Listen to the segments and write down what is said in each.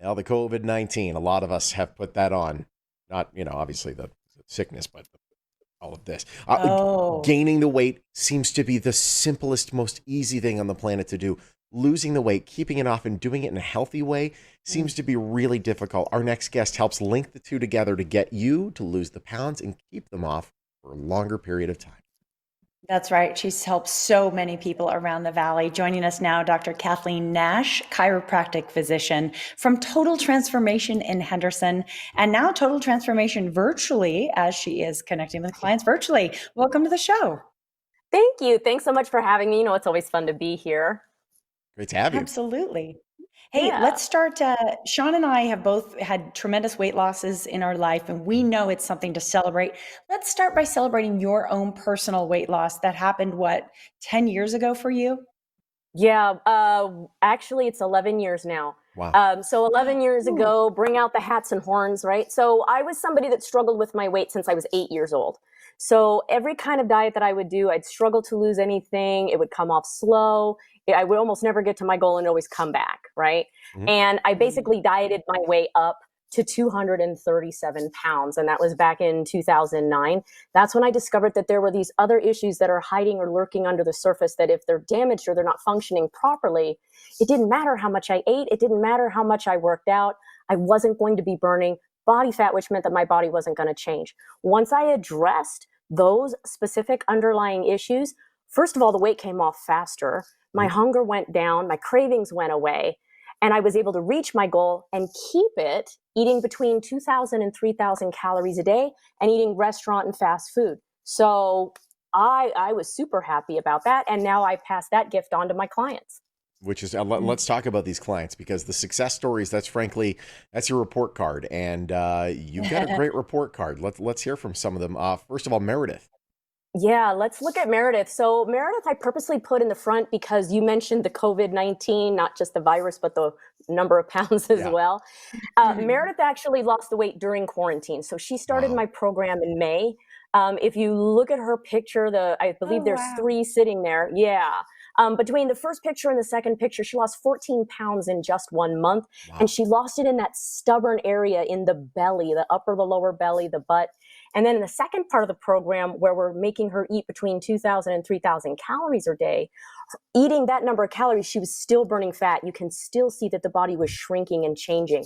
Now, the COVID-19, a lot of us have put that on. Not, obviously the sickness, but all of this. Oh, Gaining the weight seems to be the simplest, most easy thing on the planet to do. Losing the weight, keeping it off, and doing it in a healthy way mm, seems to be really difficult. Our next guest helps link the two together to get you to lose the pounds and keep them off for a longer period of time. that's right. She's helped so many people around the valley. Joining us now, Dr. Kathleen Nash, chiropractic physician from Total Transformation in Henderson, and now Total Transformation virtually as she is connecting with clients virtually. Welcome to the show. Thank you. Thanks so much for having me. It's always fun to be here. Great to have you. Absolutely. Hey, Yeah. let's start. Sean and I have both had tremendous weight losses in our life, and we know it's something to celebrate. Let's start by celebrating your own personal weight loss that happened, what, 10 years ago for you? Yeah. Actually, it's 11 years now. Wow. So 11 years Ooh, ago, bring out the hats and horns, right? So I was somebody that struggled with my weight since I was 8 years old. So every kind of diet that I would do, I'd struggle to lose anything. It would come off slow. I would almost never get to my goal and always come back, right? Mhm. And I mm, basically dieted my way up to 237 pounds. And that was back in 2009. That's when I discovered that there were these other issues that are hiding or lurking under the surface that if they're damaged or they're not functioning properly, it didn't matter how much I ate. It didn't matter how much I worked out. I wasn't going to be burning body fat, which meant that my body wasn't going to change. Once I addressed those specific underlying issues, first of all, the weight came off faster. My Mhm. hunger went down. My cravings went away. And I was able to reach my goal and keep it eating between 2,000 and 3,000 calories a day and eating restaurant and fast food. So I was super happy about that. And now I pass that gift on to my clients. Which is, mm. let's talk about these clients because the success stories, that's frankly, that's your report card. And you've got a great report card. Let's hear from some of them. First of all, Meredith. Yeah, let's look at Meredith. So, Meredith, I purposely put in the front because you mentioned the COVID-19, not just the virus, but the number of pounds as Yeah. well. Meredith actually lost the weight during quarantine. So, she started Wow. my program in May. If you look at her picture, I believe Oh, there's wow. three sitting there. Yeah. Between the first picture and the second picture, she lost 14 pounds in just 1 month. And Wow. she lost it in that stubborn area in the belly, the upper, the lower belly, the butt. And then in the second part of the program, where we're making her eat between 2,000 and 3,000 calories a day, eating that number of calories, she was still burning fat. You can still see that the body was shrinking and changing.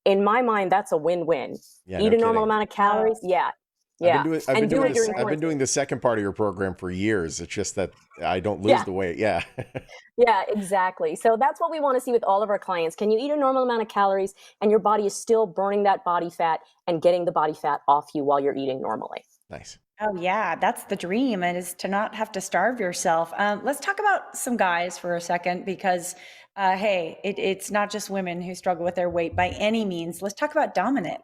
In my mind, that's a win-win. Yeah, Eat no a normal kidding. amount of Wow. calories. Yeah. Yeah. I've been And do doing it this. during Great. I've been quarantine. doing the second part of your program for years. It's just that I don't lose Yeah. the weight. Yeah. Yeah, exactly. So that's what we want to see with all of our clients. Can you eat a normal amount of calories and your body is still burning that body fat and getting the body fat off you while you're eating normally? Nice. Oh, yeah, that's the dream, and is to not have to starve yourself. Let's talk about some guys for a second because, hey, it's not just women who struggle with their weight by any means. Let's talk about Dominic.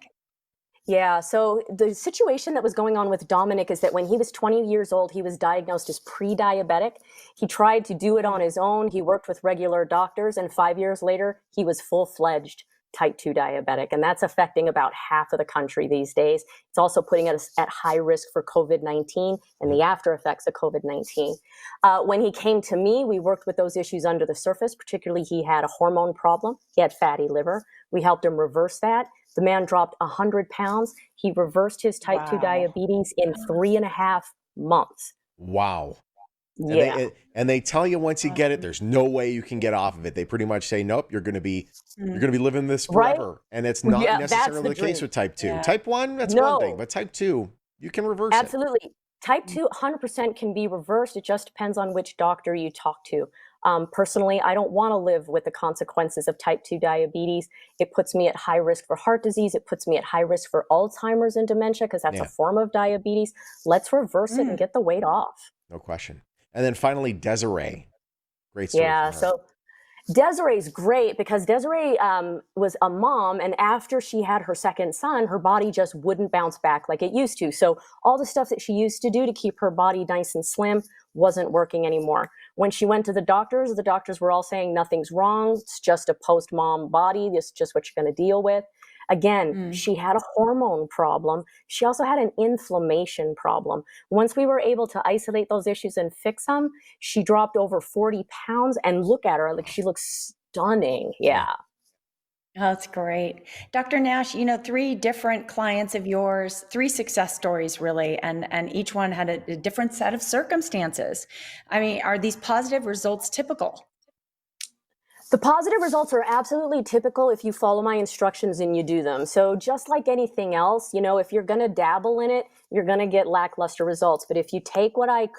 Yeah, so the situation that was going on with Dominik is that when he was 20 years old, he was diagnosed as pre-diabetic. He tried to do it on his own. He worked with regular doctors, and 5 years later, he was full-fledged type 2 diabetic. And that's affecting about half of the country these days. It's also putting us at high risk for COVID-19 and Mhm. the after effects of COVID-19. When he came to me, we worked with those issues under the surface. Particularly, he had a hormone problem. He had fatty liver. We helped him reverse that. The man dropped 100 pounds. He reversed his type 2 Wow. diabetes in 3.5 months. Wow. And Yeah. they tell you once you get it, Awesome. there's no way you can get off of it. They pretty much say, nope, you're Mm, gonna be living this Right? forever. And it's not Yeah, that's necessarily the the case dream. with type two. yeah. Type one, that's one thing, No, but type two, you can reverse it. absolutely. Type Mm, 2, 100% can be reversed. It just depends on which doctor you talk to. Personally, I don't want to live with the consequences of type 2 diabetes. It puts me at high risk for heart disease. It puts me at high risk for Alzheimer's and dementia because that's a Yeah, form of diabetes. Let's reverse it and mm. get the weight off. no question. And then finally, Desiree. Great story from Yeah. her. So Desiree's great because Desiree was a mom, and after she had her second son, her body just wouldn't bounce back like it used to. So all the stuff that she used to do to keep her body nice and slim wasn't working anymore. When she went to the doctors were all saying nothing's wrong. It's just a post-mom body. This is just what you're going to deal with. Again, Mm. she had a hormone problem. She also had an inflammation problem. Once we were able to isolate those issues and fix them, she dropped over 40 pounds and look at her like Wow. she looks stunning. Yeah. Yeah. Oh, that's great. Dr. Nash, three different clients of yours, three success stories really, and each one had a different set of circumstances. I mean, are these positive results typical? The positive results are absolutely typical if you follow my instructions and you do them. So just like anything else, if you're going to dabble in it, you're going to get lackluster results. But if you take what I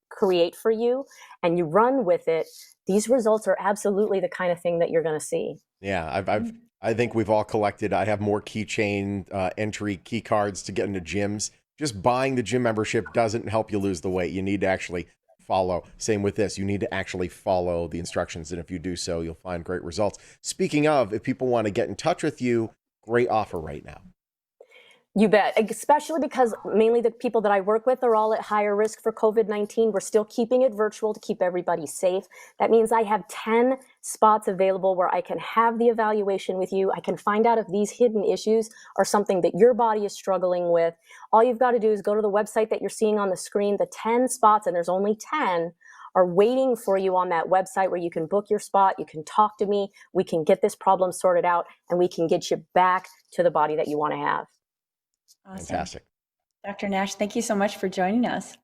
create for you and you run with it, these results are absolutely the kind of thing that you're going to see. Yeah, I think we've all collected. I have more keychain entry key cards to get into gyms. Just buying the gym membership doesn't help you lose the weight. You need to actually follow. Same with this. You need to actually follow the instructions. And if you do so, you'll find great results. Speaking of, if people want to get in touch with you, great offer right now. You bet, especially because mainly the people that I work with are all at higher risk for COVID-19. We're still keeping it virtual to keep everybody safe. That means I have 10 spots available where I can have the evaluation with you. I can find out if these hidden issues are something that your body is struggling with. All you've got to do is go to the website that you're seeing on the screen. The 10 spots, and there's only 10, are waiting for you on that website where you can book your spot. You can talk to me. We can get this problem sorted out, and we can get you back to the body that you want to have. Awesome. Fantastic. Dr. Nash, thank you so much for joining us.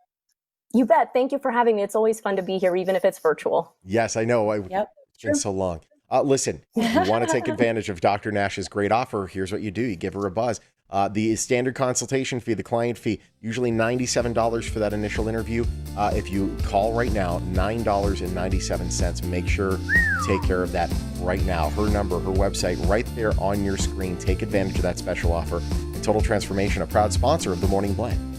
You bet. Thank you for having me. It's always fun to be here, even if it's virtual. Yes, I know. Yep. It's been so long. Listen, if you want to take advantage of Dr. Nash's great offer, here's what you do. You give her a buzz. The standard consultation fee, the client fee, usually $97 for that initial interview. If you call right now, $9.97. Make sure you take care of that right now. Her number, her website, right there on your screen. Take advantage of that special offer. Total Transformation, a proud sponsor of The Morning Blend.